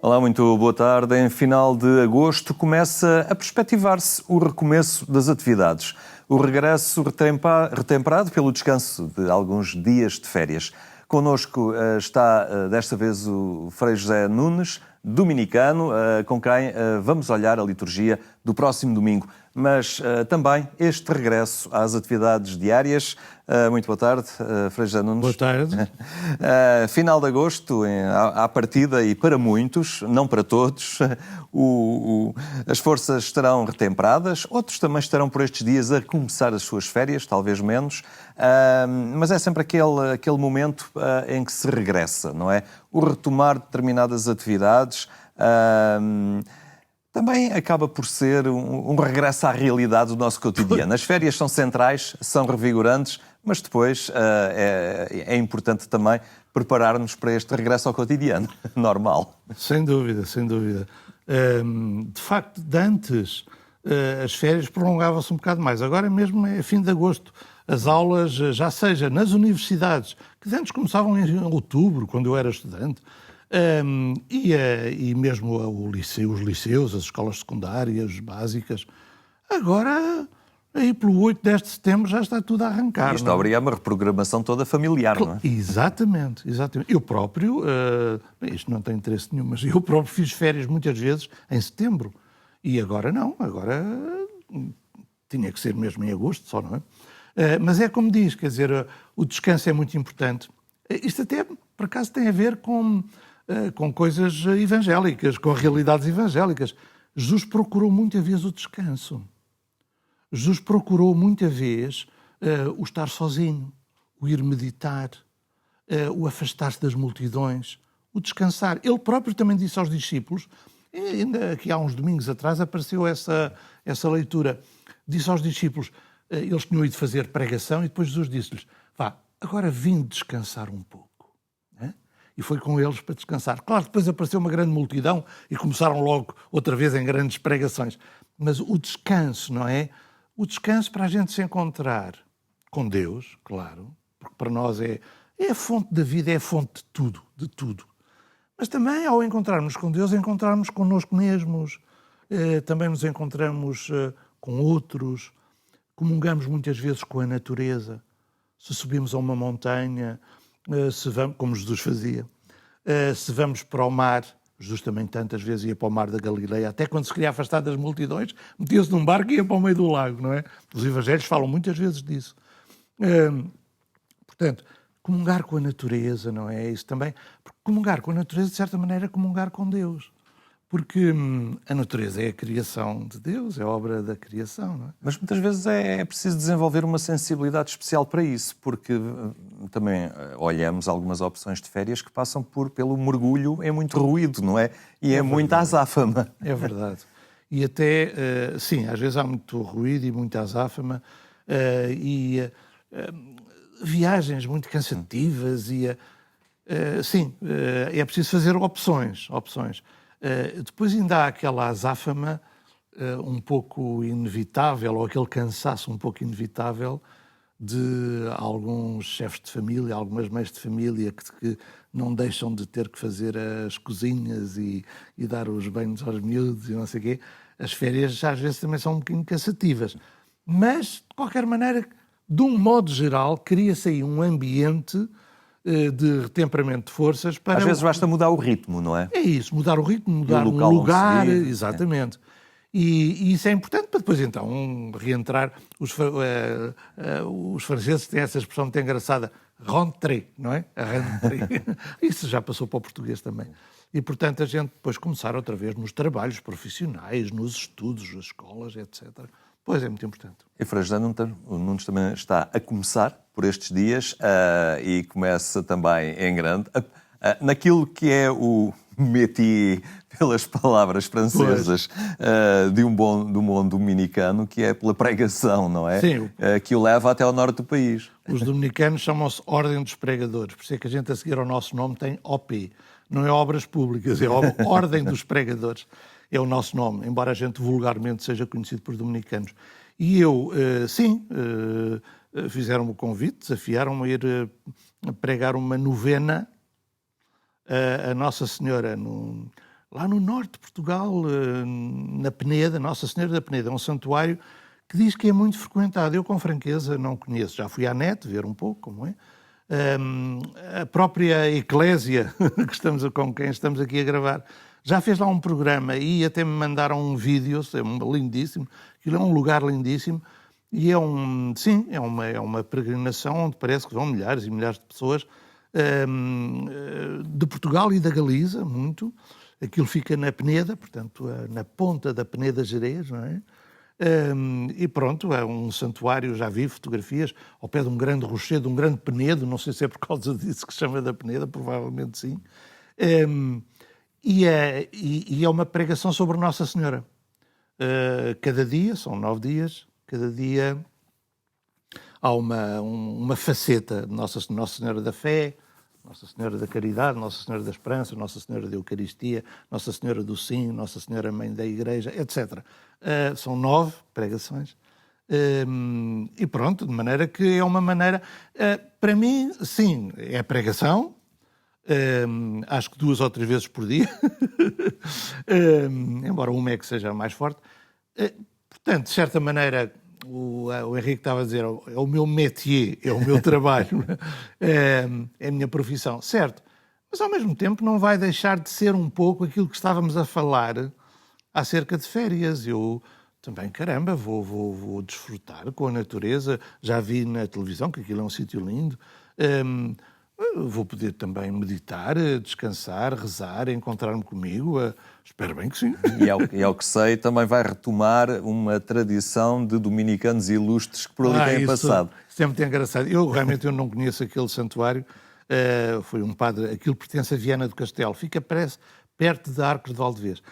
Olá, muito boa tarde. Em final de agosto começa a perspectivar-se o recomeço das atividades. O regresso retemperado pelo descanso de alguns dias de férias. Connosco está desta vez o Frei José Nunes, dominicano, com quem vamos olhar a liturgia do próximo domingo. Mas também este regresso às atividades diárias. Muito boa tarde, Frei José Nunes. Boa tarde. Final de agosto, à partida, e para muitos, não para todos, as forças estarão retemperadas, outros também estarão por estes dias a começar as suas férias, talvez menos, mas é sempre aquele momento em que se regressa, não é? O retomar determinadas atividades também acaba por ser um regresso à realidade do nosso cotidiano. As férias são centrais, são revigorantes, mas depois é importante também preparar-nos para este regresso ao cotidiano normal. Sem dúvida, sem dúvida. De facto, de antes as férias prolongavam-se um bocado mais. Agora mesmo é fim de agosto. As aulas, já seja nas universidades, que antes começavam em outubro, quando eu era estudante, e mesmo os liceus, as escolas secundárias, básicas. Agora, aí pelo 8, 10 de setembro já está tudo a arrancar. Isto obriga a uma reprogramação toda familiar, não é? Exatamente, exatamente. Eu próprio, isto não tem interesse nenhum, mas eu próprio fiz férias muitas vezes em setembro. E agora não, agora tinha que ser mesmo em agosto só, não é? Mas é como diz, quer dizer, o descanso é muito importante. Isto até, por acaso, tem a ver com coisas evangélicas, com realidades evangélicas. Jesus procurou muita vez o descanso. Jesus procurou muita vez o estar sozinho, o ir meditar, o afastar-se das multidões, o descansar. Ele próprio também disse aos discípulos, ainda aqui há uns domingos atrás apareceu essa leitura, disse aos discípulos, eles tinham ido fazer pregação e depois Jesus disse-lhes, vá, agora vim descansar um pouco. E foi com eles para descansar. Claro, depois apareceu uma grande multidão e começaram logo outra vez em grandes pregações. Mas o descanso, não é? O descanso para a gente se encontrar com Deus, claro, porque para nós é a fonte da vida, é a fonte de tudo, de tudo. Mas também, ao encontrarmos com Deus, encontrarmos connosco mesmos, também nos encontramos com outros, comungamos muitas vezes com a natureza. Se subimos a uma montanha, se vamos, como Jesus fazia, se vamos para o mar, Jesus também tantas vezes ia para o mar da Galileia, até quando se queria afastar das multidões, metia-se num barco e ia para o meio do lago, não é? Os evangelhos falam muitas vezes disso. Portanto, comungar com a natureza, não é? Isso também, porque comungar com a natureza, de certa maneira, é comungar com Deus. Porque a natureza é a criação de Deus, é a obra da criação, não é? Mas muitas vezes é preciso desenvolver uma sensibilidade especial para isso, porque também olhamos algumas opções de férias que passam pelo mergulho em muito ruído, não é? E é muita azáfama. É verdade. E até, sim, às vezes há muito ruído e muita azáfama, e viagens muito cansativas, sim, é preciso fazer opções. Depois ainda há aquela azáfama um pouco inevitável, ou aquele cansaço um pouco inevitável de alguns chefes de família, algumas mães de família que não deixam de ter que fazer as cozinhas e dar os banhos aos miúdos e não sei o quê. As férias às vezes também são um bocadinho cansativas. Mas, de qualquer maneira, de um modo geral, cria-se aí um ambiente de retemperamento de forças para... Às vezes basta mudar o ritmo, não é? É isso, mudar o ritmo, mudar um lugar, exatamente. E isso é importante para depois, então, reentrar. Os franceses têm essa expressão muito engraçada, rentrée, não é? A rentrée. Isso já passou para o português também. E, portanto, a gente depois começar outra vez nos trabalhos profissionais, nos estudos, nas escolas, etc. Pois é muito importante. E Frei José Nunes também está a começar por estes dias e começa também em grande naquilo que é o métier, pelas palavras francesas, de um bom dominicano, que é pela pregação, não é? Sim. Que o leva até ao norte do país. Os dominicanos chamam-se Ordem dos Pregadores, por isso é que a gente a seguir ao nosso nome tem OP. Não é Obras Públicas, é Ordem dos Pregadores. É o nosso nome, embora a gente vulgarmente seja conhecido por dominicanos. E eu, fizeram-me o convite, desafiaram-me a ir pregar uma novena a Nossa Senhora lá no norte de Portugal, na Peneda, Nossa Senhora da Peneda, é um santuário que diz que é muito frequentado. Eu, com franqueza, não conheço. Já fui à net ver um pouco como é. A própria Eclésia, com quem estamos aqui a gravar, já fez lá um programa e até me mandaram um vídeo, lindíssimo. Aquilo é um lugar lindíssimo e é uma peregrinação onde parece que vão milhares e milhares de pessoas de Portugal e da Galiza, muito. Aquilo fica na Peneda, portanto, na ponta da Peneda Gerês, não é? E pronto, é um santuário, já vi fotografias, ao pé de um grande rochedo, de um grande penedo, não sei se é por causa disso que se chama da Peneda, provavelmente sim. E é uma pregação sobre Nossa Senhora. Cada dia, são 9 dias, cada dia há uma faceta de Nossa Senhora da Fé, Nossa Senhora da Caridade, Nossa Senhora da Esperança, Nossa Senhora da Eucaristia, Nossa Senhora do Sim, Nossa Senhora Mãe da Igreja, etc. São 9 pregações. E pronto, de maneira que é uma maneira... para mim, sim, é pregação. Acho que 2 ou 3 vezes por dia. Embora uma é que seja mais forte. Portanto, de certa maneira... O Henrique estava a dizer, é o meu métier, é o meu trabalho, é a minha profissão, certo? Mas ao mesmo tempo não vai deixar de ser um pouco aquilo que estávamos a falar acerca de férias. Eu também, caramba, vou desfrutar com a natureza. Já vi na televisão que aquilo é um sítio lindo. Vou poder também meditar, descansar, rezar, encontrar-me comigo. Espero bem que sim. E ao que sei, também vai retomar uma tradição de dominicanos ilustres que por ali têm passado. Isso é muito engraçado. Realmente eu não conheço aquele santuário. Foi um padre... Aquilo pertence a Viana do Castelo. Fica perto de Arcos de Valdevez.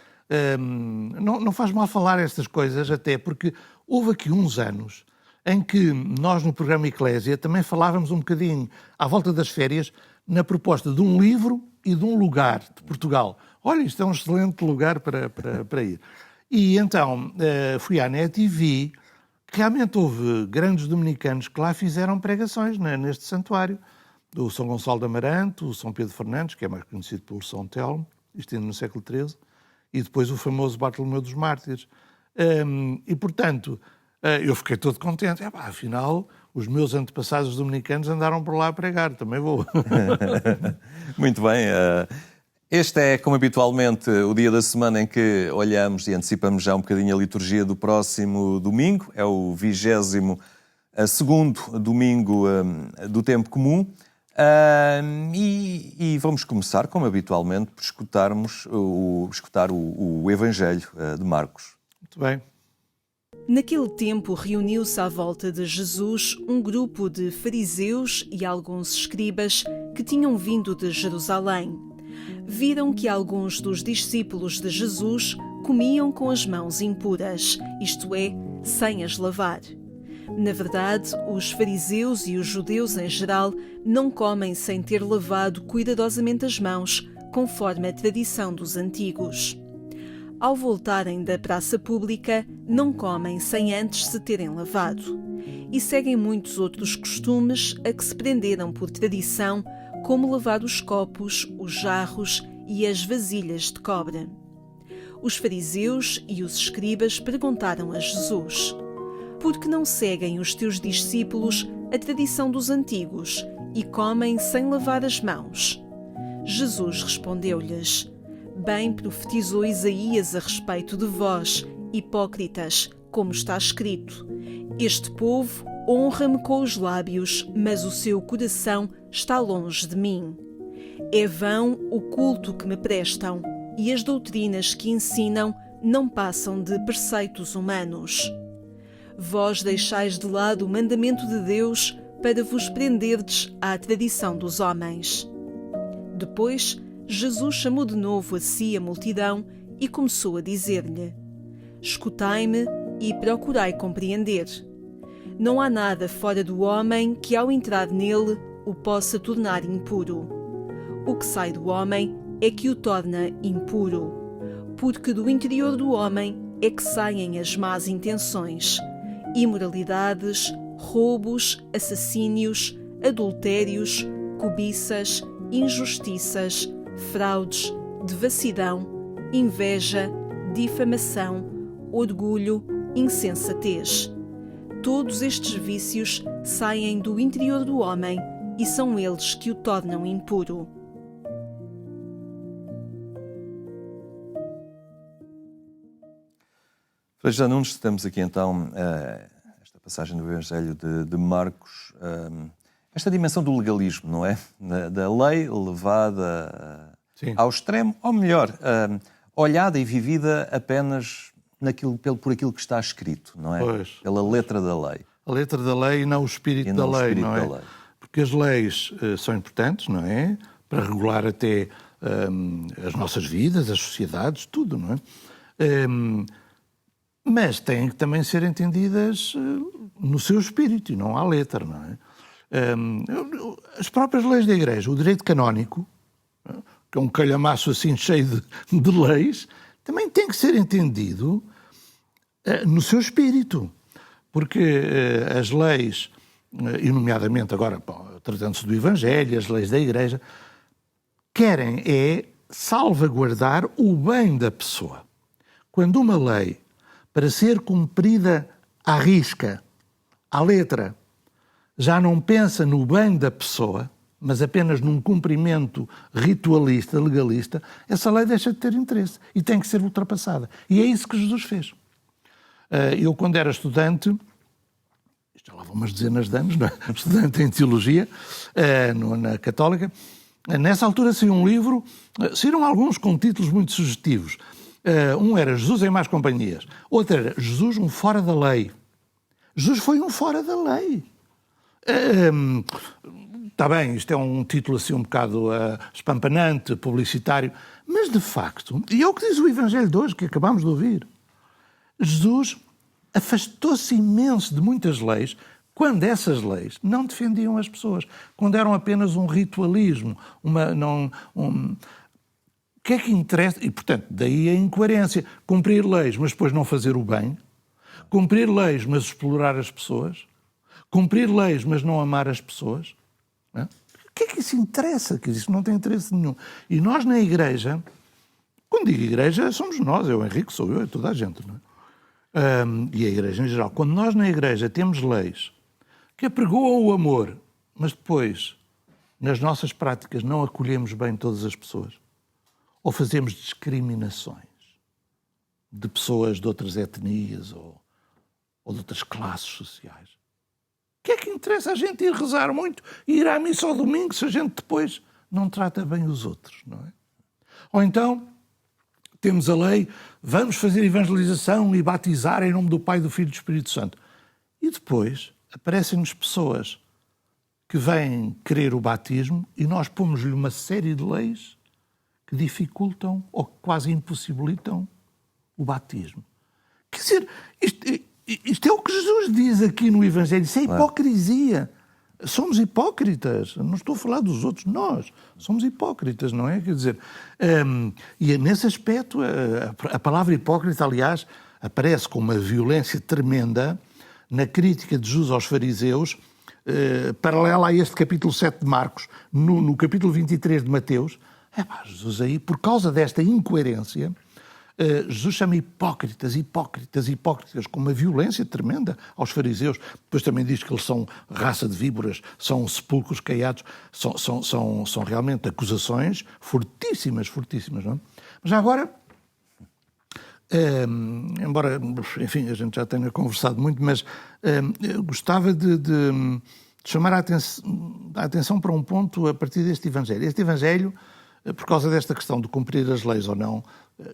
Não faz mal falar estas coisas, até porque houve aqui uns anos em que nós, no programa Eclésia, também falávamos um bocadinho, à volta das férias, na proposta de um livro e de um lugar de Portugal. Olha, isto é um excelente lugar para ir. E então fui à net e vi que realmente houve grandes dominicanos que lá fizeram pregações neste santuário. O São Gonçalo de Amarante, o São Pedro Fernandes, que é mais conhecido pelo São Telmo, isto ainda no século XIII, e depois o famoso Bartolomeu dos Mártires. E, portanto... eu fiquei todo contente. Afinal, os meus antepassados dominicanos andaram por lá a pregar, também vou. Muito bem. Este é, como habitualmente, o dia da semana em que olhamos e antecipamos já um bocadinho a liturgia do próximo domingo. É o 22º domingo do tempo comum. E vamos começar, como habitualmente, por escutar o Evangelho de Marcos. Muito bem. Naquele tempo reuniu-se à volta de Jesus um grupo de fariseus e alguns escribas que tinham vindo de Jerusalém. Viram que alguns dos discípulos de Jesus comiam com as mãos impuras, isto é, sem as lavar. Na verdade, os fariseus e os judeus em geral não comem sem ter lavado cuidadosamente as mãos, conforme a tradição dos antigos. Ao voltarem da praça pública, não comem sem antes se terem lavado. E seguem muitos outros costumes a que se prenderam por tradição, como lavar os copos, os jarros e as vasilhas de cobre. Os fariseus e os escribas perguntaram a Jesus: por que não seguem os teus discípulos a tradição dos antigos e comem sem lavar as mãos? Jesus respondeu-lhes: bem profetizou Isaías a respeito de vós, hipócritas, como está escrito: este povo honra-me com os lábios, mas o seu coração está longe de mim. É vão o culto que me prestam, e as doutrinas que ensinam não passam de preceitos humanos. Vós deixais de lado o mandamento de Deus para vos prenderdes à tradição dos homens. Depois, Jesus chamou de novo a si a multidão e começou a dizer-lhe: escutai-me e procurai compreender. Não há nada fora do homem que, ao entrar nele, o possa tornar impuro. O que sai do homem é que o torna impuro, porque do interior do homem é que saem as más intenções, imoralidades, roubos, assassínios, adultérios, cobiças, injustiças, fraudes, devassidão, inveja, difamação, orgulho, insensatez. Todos estes vícios saem do interior do homem e são eles que o tornam impuro. Frei José Nunes, temos aqui então esta passagem do Evangelho de Marcos, esta dimensão do legalismo, não é? Da lei levada ao extremo, ou melhor, olhada e vivida apenas por aquilo que está escrito, não é? Pois. Pela letra da lei. A letra da lei e não o espírito da lei, não é? Porque as leis são importantes, não é? Para regular até as nossas vidas, as sociedades, tudo, não é? Mas têm que também ser entendidas no seu espírito e não à letra, não é? As próprias leis da Igreja, o direito canónico, que é um calhamaço assim cheio de leis, também tem que ser entendido no seu espírito. Porque as leis, e nomeadamente agora, tratando-se do Evangelho, as leis da Igreja, querem salvaguardar o bem da pessoa. Quando uma lei, para ser cumprida à risca, à letra, já não pensa no bem da pessoa, mas apenas num cumprimento ritualista, legalista, essa lei deixa de ter interesse e tem que ser ultrapassada. E é isso que Jesus fez. Eu, quando era estudante, já lá vão umas dezenas de anos, não é? Estudante em Teologia, na Católica, nessa altura saiu um livro, saíram alguns com títulos muito sugestivos. Um era Jesus em Más Companhias, outro era Jesus, um fora da lei. Jesus foi um fora da lei. Está bem, isto é um título assim um bocado espampanante, publicitário, mas de facto, e é o que diz o Evangelho de hoje, que acabámos de ouvir, Jesus afastou-se imenso de muitas leis quando essas leis não defendiam as pessoas, quando eram apenas um ritualismo, o que é que interessa? E, portanto, daí a incoerência. Cumprir leis, mas depois não fazer o bem. Cumprir leis, mas explorar as pessoas. Cumprir leis, mas não amar as pessoas. Não é? O que é que isso interessa? Que isso não tem interesse nenhum. E nós na Igreja, quando digo Igreja, somos nós, é o Henrique, sou eu, é toda a gente, não é? E a Igreja em geral. Quando nós na Igreja temos leis que apregoam o amor, mas depois, nas nossas práticas, não acolhemos bem todas as pessoas, ou fazemos discriminações de pessoas de outras etnias ou de outras classes sociais. O que é que interessa a gente ir rezar muito e ir à missa ao domingo se a gente depois não trata bem os outros, não é? Ou então, temos a lei, vamos fazer evangelização e batizar em nome do Pai, do Filho e do Espírito Santo. E depois aparecem-nos pessoas que vêm querer o batismo e nós pomos-lhe uma série de leis que dificultam ou quase impossibilitam o batismo. Quer dizer, isto é o que Jesus diz aqui no Evangelho. Isso é hipocrisia. Somos hipócritas. Não estou a falar dos outros, nós somos hipócritas, não é? Quer dizer, e nesse aspecto, a palavra hipócrita, aliás, aparece com uma violência tremenda na crítica de Jesus aos fariseus, paralela a este capítulo 7 de Marcos, no capítulo 23 de Mateus. Jesus aí, por causa desta incoerência, Jesus chama hipócritas, com uma violência tremenda aos fariseus. Depois também diz que eles são raça de víboras, são sepulcros caiados, são realmente acusações fortíssimas, não é? Mas já agora, embora, enfim, a gente já tenha conversado muito, mas gostava de chamar a atenção para um ponto a partir deste Evangelho. Este Evangelho, por causa desta questão de cumprir as leis ou não,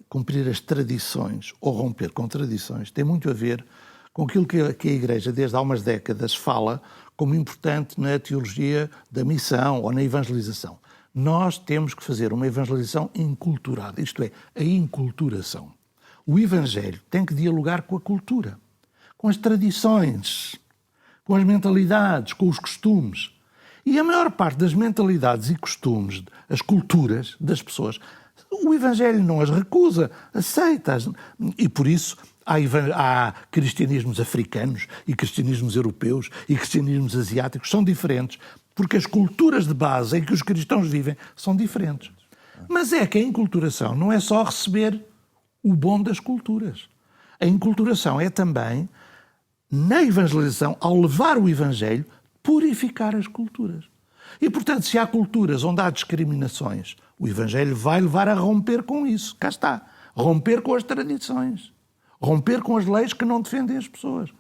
cumprir as tradições ou romper com tradições, tem muito a ver com aquilo que a Igreja, desde há umas décadas, fala como importante na teologia da missão ou na evangelização. Nós temos que fazer uma evangelização enculturada, isto é, a enculturação. O Evangelho tem que dialogar com a cultura, com as tradições, com as mentalidades, com os costumes. E a maior parte das mentalidades e costumes, as culturas das pessoas, o Evangelho não as recusa, aceita-as. E por isso há cristianismos africanos e cristianismos europeus e cristianismos asiáticos, são diferentes, porque as culturas de base em que os cristãos vivem são diferentes. Mas é que a enculturação não é só receber o bom das culturas. A enculturação é também, na evangelização, ao levar o Evangelho, purificar as culturas. E, portanto, se há culturas onde há discriminações, o Evangelho vai levar a romper com isso. Cá está. Romper com as tradições. Romper com as leis que não defendem as pessoas.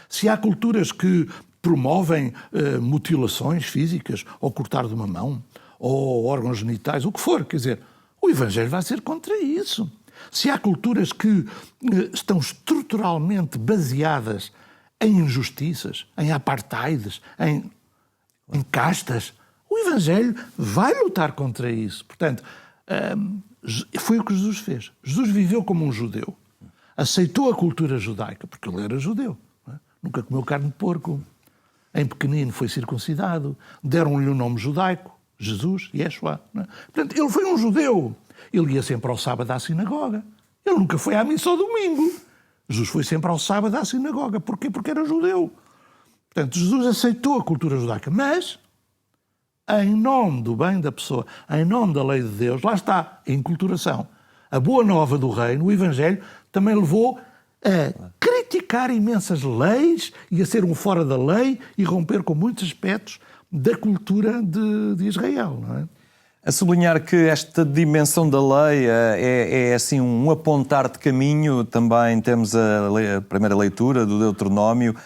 Se há culturas que promovem mutilações físicas, ou cortar de uma mão, ou órgãos genitais, o que for, quer dizer, o Evangelho vai ser contra isso. Se há culturas que estão estruturalmente baseadas em injustiças, em apartheids, em castas, o Evangelho vai lutar contra isso. Portanto, foi o que Jesus fez. Jesus viveu como um judeu. Aceitou a cultura judaica, porque ele era judeu. Não é? Nunca comeu carne de porco. Em pequenino foi circuncidado. Deram-lhe o nome judaico, Jesus, Yeshua. Não é? Portanto, ele foi um judeu. Ele ia sempre ao sábado à sinagoga. Ele nunca foi à missa ao domingo. Jesus foi sempre ao sábado à sinagoga. Porquê? Porque era judeu. Portanto, Jesus aceitou a cultura judaica, mas em nome do bem da pessoa, em nome da lei de Deus, lá está a enculturação. A boa nova do reino, o Evangelho, também levou a criticar imensas leis e a ser um fora da lei e romper com muitos aspectos da cultura de Israel, não é? A sublinhar que esta dimensão da lei é assim um apontar de caminho. Também temos a primeira leitura do Deuteronómio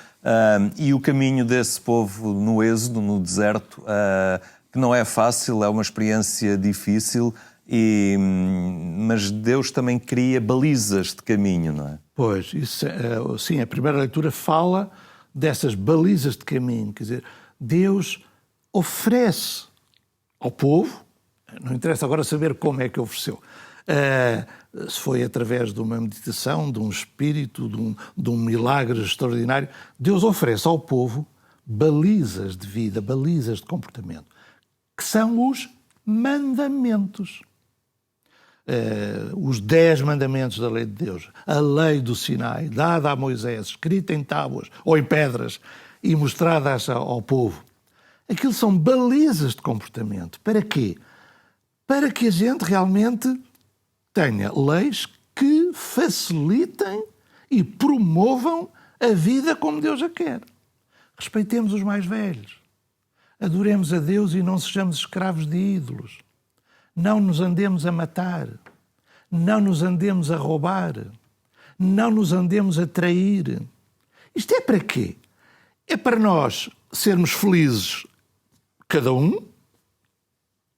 e o caminho desse povo no êxodo, no deserto, que não é fácil, é uma experiência difícil, mas Deus também cria balizas de caminho, não é? Pois, isso, sim, a primeira leitura fala dessas balizas de caminho. Quer dizer, Deus oferece ao povo, não interessa agora saber como é que ofereceu, se foi através de uma meditação, de um espírito, de um milagre extraordinário, Deus oferece ao povo balizas de vida, balizas de comportamento, que são os mandamentos. Os 10 mandamentos da lei de Deus, a lei do Sinai, dada a Moisés, escrita em tábuas ou em pedras e mostrada ao povo. Aquilo são balizas de comportamento. Para quê? Para que a gente realmente tenha leis que facilitem e promovam a vida como Deus a quer. Respeitemos os mais velhos. Adoremos a Deus e não sejamos escravos de ídolos. Não nos andemos a matar. Não nos andemos a roubar. Não nos andemos a trair. Isto é para quê? É para nós sermos felizes, cada um,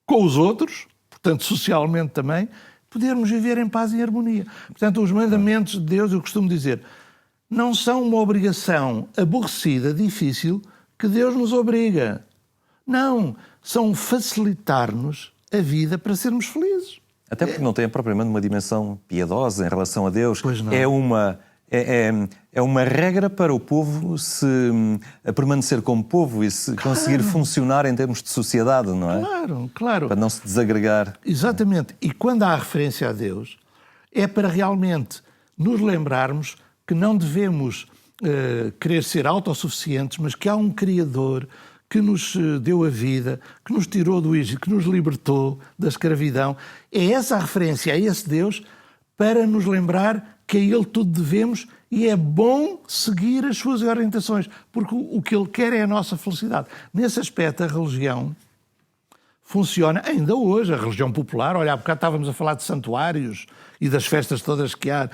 com os outros, portanto, socialmente também, podermos viver em paz e harmonia. Portanto, os mandamentos de Deus, eu costumo dizer, não são uma obrigação aborrecida, difícil, que Deus nos obriga. Não, são facilitar-nos a vida para sermos felizes. Até porque não tem propriamente uma dimensão piedosa em relação a Deus. Pois não. É uma regra para o povo a permanecer como povo e se conseguir funcionar em termos de sociedade, não é? Claro. Para não se desagregar. Exatamente. E quando há referência a Deus, é para realmente nos lembrarmos que não devemos querer ser autossuficientes, mas que há um Criador que nos deu a vida, que nos tirou do Egito, que nos libertou da escravidão. É essa a referência a esse Deus para nos lembrar que a Ele tudo devemos e é bom seguir as suas orientações, porque o que Ele quer é a nossa felicidade. Nesse aspecto, a religião funciona ainda hoje, a religião popular. Olha, há bocado estávamos a falar de santuários e das festas todas que há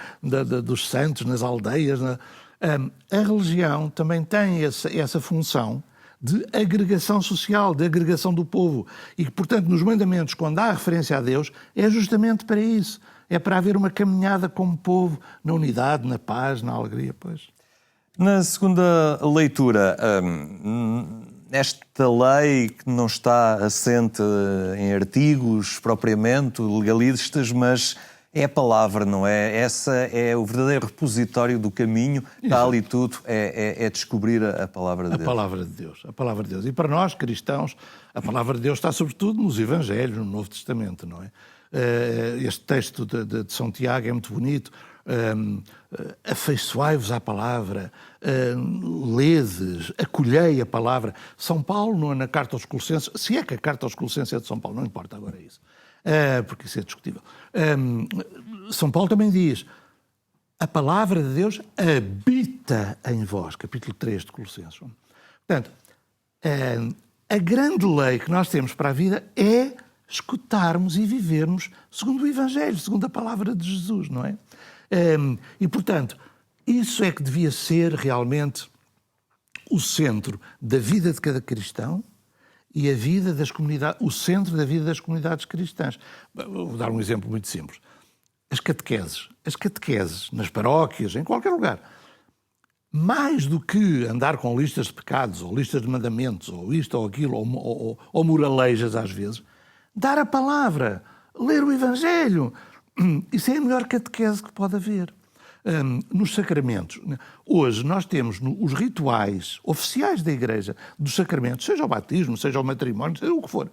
dos santos nas aldeias. A religião também tem essa função de agregação social, de agregação do povo. E, portanto, nos mandamentos, quando há referência a Deus, é justamente para isso. É para haver uma caminhada como povo, na unidade, na paz, na alegria. Pois. Na segunda leitura, esta lei que não está assente em artigos propriamente legalistas, mas é a palavra, não é? Essa é o verdadeiro repositório do caminho. Está ali tudo, é descobrir a palavra de Deus. A palavra de Deus. E para nós, cristãos, a palavra de Deus está sobretudo nos Evangelhos, no Novo Testamento, não é? Este texto de São Tiago é muito bonito. Afeiçoai-vos à palavra, ledes, acolhei a palavra. São Paulo, na carta aos Colossenses, se é que a carta aos Colossenses é de São Paulo, não importa agora isso. porque isso é discutível. São Paulo também diz: a palavra de Deus habita em vós, capítulo 3 de Colossenses. Portanto, a grande lei que nós temos para a vida é escutarmos e vivermos segundo o Evangelho, segundo a palavra de Jesus, não é? E, portanto, isso é que devia ser realmente o centro da vida de cada cristão e a vida das comunidades, o centro da vida das comunidades cristãs. Vou dar um exemplo muito simples. As catequeses nas paróquias, em qualquer lugar, mais do que andar com listas de pecados, ou listas de mandamentos, ou isto ou aquilo, ou moralejas às vezes, dar a palavra, ler o Evangelho, isso é a melhor catequese que pode haver. Nos sacramentos, hoje nós temos os rituais oficiais da Igreja dos sacramentos, seja o batismo, seja o matrimónio, seja o que for,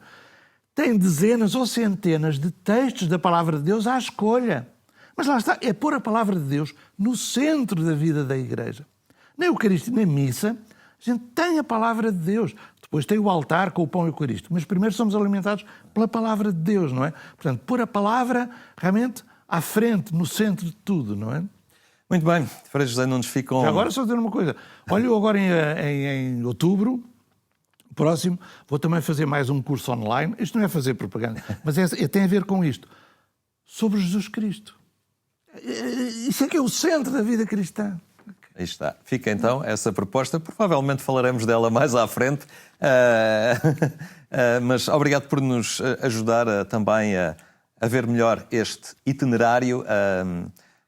tem dezenas ou centenas de textos da palavra de Deus à escolha. Mas lá está, é pôr a palavra de Deus no centro da vida da Igreja. Na Eucaristia, na missa, a gente tem a palavra de Deus. Depois tem o altar com o pão eucarístico. Mas primeiro somos alimentados pela palavra de Deus, não é? Portanto, pôr a palavra realmente à frente, no centro de tudo, não é? Muito bem, Frei José Nunes, ficam... Agora só dizer uma coisa. Olha, eu agora em outubro, próximo, vou também fazer mais um curso online. Isto não é fazer propaganda, mas tem a ver com isto. Sobre Jesus Cristo. Isso é que é o centro da vida cristã. Aí está. Fica então essa proposta. Provavelmente falaremos dela mais à frente. Mas obrigado por nos ajudar também a ver melhor este itinerário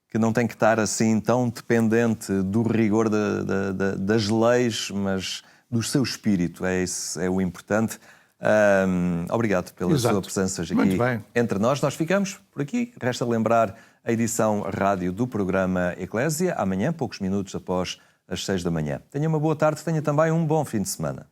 que não tem que estar assim tão dependente do rigor das leis, mas do seu espírito. Esse é o importante. Obrigado pela sua presença aqui entre nós. Nós ficamos por aqui. Resta lembrar a edição rádio do programa Eclésia, amanhã, poucos minutos após as 6 da manhã. Tenha uma boa tarde, tenha também um bom fim de semana.